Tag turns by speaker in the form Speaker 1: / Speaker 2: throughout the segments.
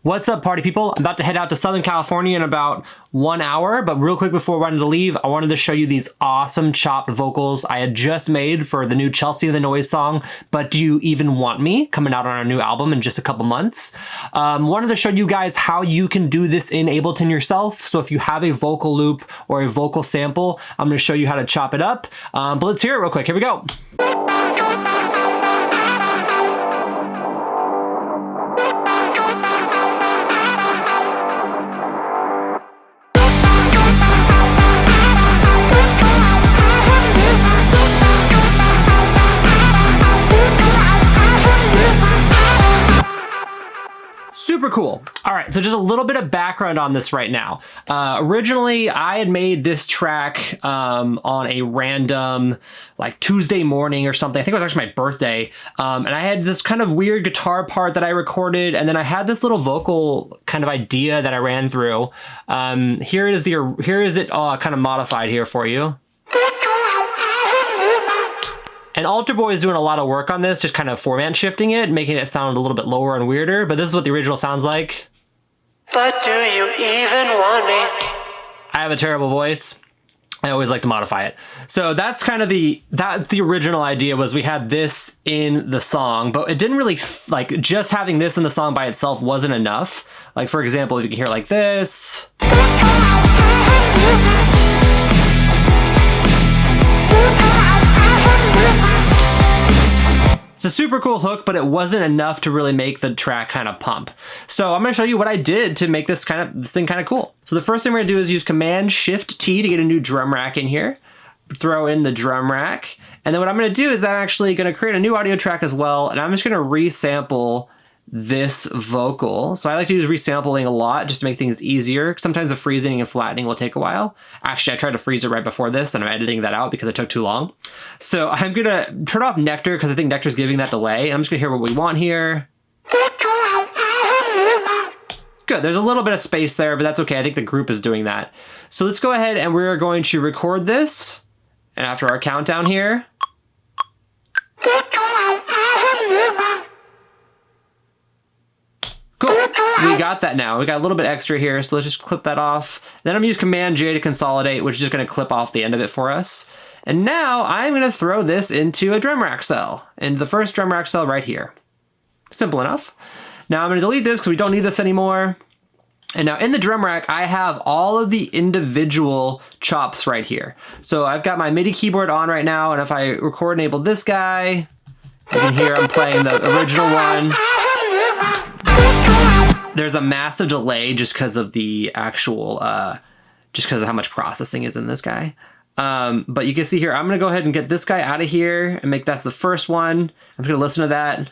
Speaker 1: What's up, party people? I'm about to head out to Southern California in about 1 hour, but real quick before I wanted to leave, I wanted to show you these awesome chopped vocals I had just made for the new Chelsey the Noise song, But Do You Even Want Me, coming out on our new album in just a couple months. Wanted to show you guys how you can do this in Ableton yourself. So if you have a vocal loop or a vocal sample, I'm gonna show you how to chop it up. But let's hear it real quick. Here we go. Super cool. All right, so just a little bit of background on this right now. Originally, I had made this track on a random, like Tuesday morning or something. I think it was actually my birthday. And I had this kind of weird guitar part that I recorded, and then I had this little vocal kind of idea that I ran through. Here is it kind of modified here for you. And Alter Boy is doing a lot of work on this, just kind of format shifting it, making it sound a little bit lower and weirder, but this is what the original sounds like. But do you even want me? I have a terrible voice. I always like to modify it. So that's kind of the original idea, was we had this in the song, but it didn't really, like, just having this in the song by itself wasn't enough. Like, for example, you can hear like this. It's a super cool hook, but it wasn't enough to really make the track kind of pump. So I'm gonna show you what I did to make this thing kind of cool. So the first thing we're gonna do is use Command-Shift-T to get a new drum rack in here. Throw in the drum rack. And then what I'm gonna do is I'm actually gonna create a new audio track as well, and I'm just gonna resample this vocal. So I like to use resampling a lot just to make things easier. Sometimes the freezing and flattening will take a while. Actually, I tried to freeze it right before this and I'm editing that out because it took too long. So I'm gonna turn off Nectar because I think Nectar's giving that delay. I'm just gonna hear what we want here. Good, there's a little bit of space there, but that's okay. I think the group is doing that. So let's go ahead and we're going to record this. And after our countdown here, cool, we got that now. We got a little bit extra here, so let's just clip that off. Then I'm gonna use Command-J to consolidate, which is just gonna clip off the end of it for us. And now I'm gonna throw this into a drum rack cell, into the first drum rack cell right here. Simple enough. Now I'm gonna delete this because we don't need this anymore. And now in the drum rack, I have all of the individual chops right here. So I've got my MIDI keyboard on right now, and if I record enable this guy, you can hear I'm playing the original one. There's a massive delay just because of the actual, just because of how much processing is in this guy. But you can see here, I'm gonna go ahead and get this guy out of here and make that the first one. I'm gonna listen to that.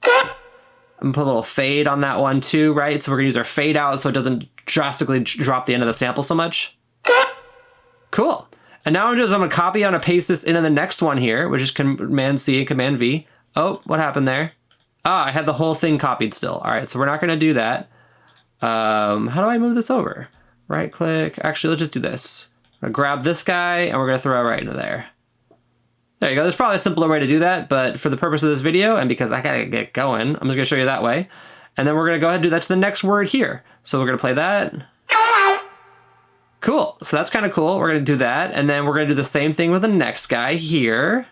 Speaker 1: I'm gonna put a little fade on that one too, right? So we're gonna use our fade out so it doesn't drastically drop the end of the sample so much. Cool. And now I'm gonna copy and paste this into the next one here, which is Command-C and Command-V. Oh, what happened there? Ah, I had the whole thing copied still. All right, so we're not gonna do that. How do I move this over? Right click, actually, let's just do this. I'm gonna grab this guy and we're gonna throw it right into there. There you go, there's probably a simpler way to do that, but for the purpose of this video, and because I gotta get going, I'm just gonna show you that way. And then we're gonna go ahead and do that to the next word here. So we're gonna play that. Cool, so that's kind of cool. We're gonna do that, and then we're gonna do the same thing with the next guy here.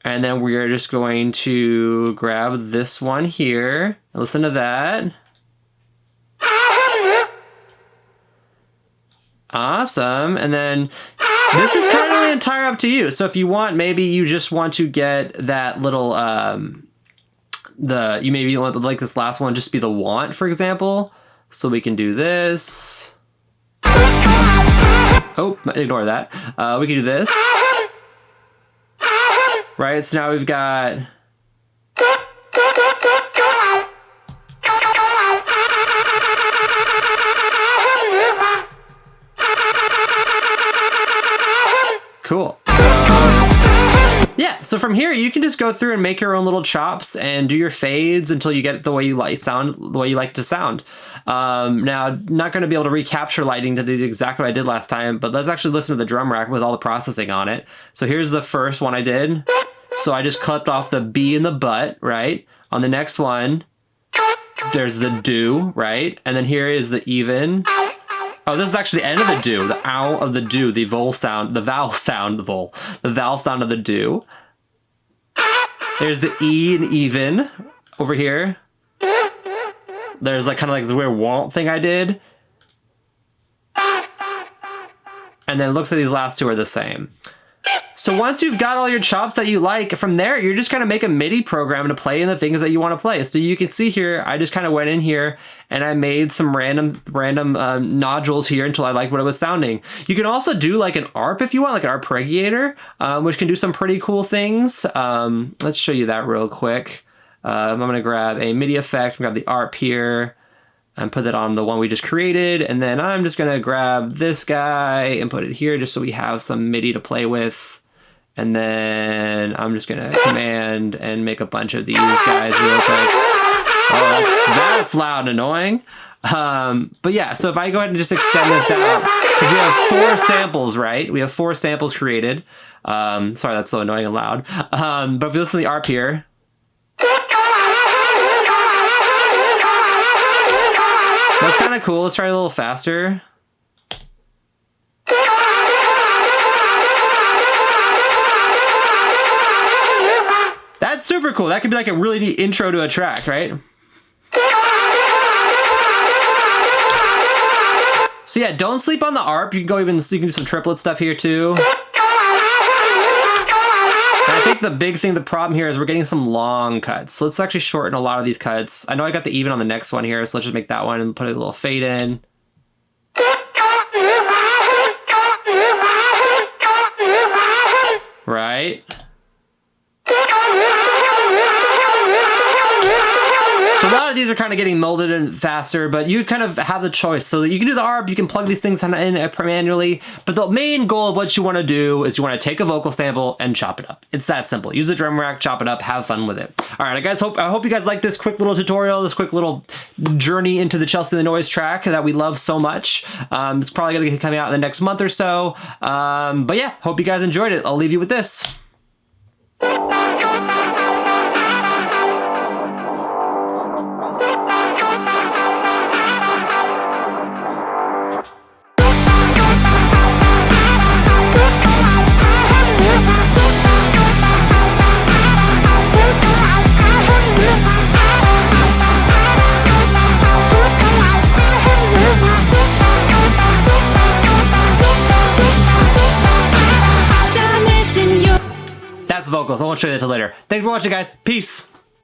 Speaker 1: And then we're just going to grab this one here and listen to that. Awesome. And then this is kind of entirely up to you. So if you want, maybe you just want to get that little, you maybe want to, like this last one, just be the want, for example. So we can do this. Oh, ignore that. We can do this. Right, so now we've got cool. Yeah, so from here you can just go through and make your own little chops and do your fades until you get it the way you like it to sound. Now, not going to be able to recapture lighting to do exactly what I did last time, but let's actually listen to the drum rack with all the processing on it. So here's the first one I did. So I just clipped off the B and the butt, right? On the next one, the do, right? And then here is the even. Oh, this is actually the end of the do, the ow of the do, the vowel sound, the vowel sound, the vowel sound of the do. There's the E and even over here. There's like kind of like the weird won't thing I did. And then it looks like these last two are the same. So once you've got all your chops that you like, from there, you're just gonna make a MIDI program to play in the things that you wanna play. So you can see here, I just kind of went in here and I made some random nodules here until I liked what it was sounding. You can also do like an ARP if you want, like an arpeggiator, which can do some pretty cool things. Let's show you that real quick. I'm gonna grab a MIDI effect, grab the ARP here, and put that on the one we just created. And then I'm just gonna grab this guy and put it here just so we have some MIDI to play with. And then I'm just gonna command and make a bunch of these guys real quick. Oh, that's loud and annoying. But yeah, so if I go ahead and just extend this out, because we have 4 samples, right? We have 4 samples created. Sorry, that's so annoying and loud. But if you listen to the ARP here, that's kind of cool. Let's try a little faster. That's super cool. That could be like a really neat intro to a track, right? So yeah, don't sleep on the ARP. You can go you can do some triplet stuff here too. And I think the problem here is we're getting some long cuts. So let's actually shorten a lot of these cuts. I know I got the even on the next one here, so let's just make that one and put a little fade in. Right? So a lot of these are kind of getting molded in faster, but you kind of have the choice. So that you can do the ARP, you can plug these things in manually, but the main goal of what you want to do is you want to take a vocal sample and chop it up. It's that simple. Use a drum rack, chop it up, have fun with it. All right, guys, I hope you guys like this quick little tutorial, this quick little journey into the Chelsey the Noise track that we love so much. It's probably going to be coming out in the next month or so. But yeah, hope you guys enjoyed it. I'll leave you with this. Vocals. I won't show you that till later. Thanks for watching, guys. Peace.